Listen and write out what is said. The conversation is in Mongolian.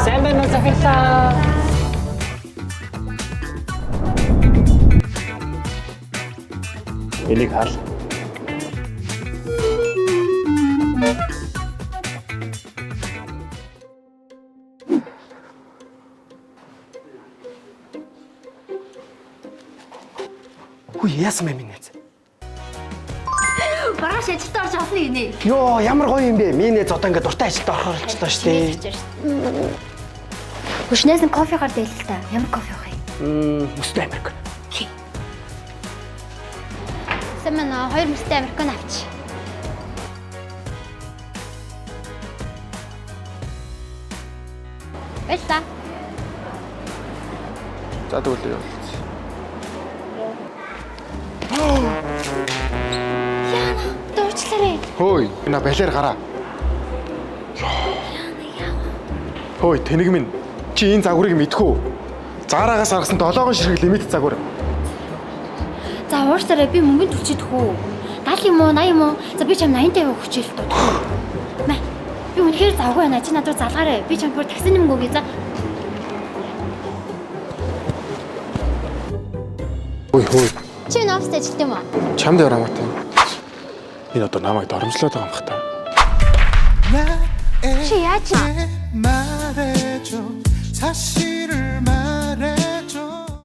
Сайн байна уу захирлаа. Энийг хар. Хүй яасан бэ минь нэз? Бараш ажилд орж авсан гинэ. Йоо ямар гоё юм бэ? Минь нэз одоо ингээд дуртай ажилд орохоор болчихлоо шүү дээ. Хүчнээс нь кофе гард ийл л та. Ямар кофе авах юм? Өстэй Америк. Сэмэн 2 мөстэй американо авч. Баярлалаа. За тэгвэл яа. Яна, дуучлаарай. Хөөе, на балер гараа. Хөөе, тэнэг минь чи энэ загварыг мэдхүү. Заараагаас гаргасан 7 ширхэг лимит загвар. За уурсараа би мөнгөнд төлчихэд хүү. 70 юм уу, 80 юм уу? За би чам 80 тавиа өгч ирэл дөө. Мэ. Би үнэхээр завгүй байна. Чи надад залгаарай. Би чам бүр такси нэмэг өгье за. Хөөе. Чи энэ оффист ажилт юм уу? Чамд ярамаатай. Энэ одоо намайг доромжлоод байгаа юм бах та. Чи яаж? 말해줘 사실을 말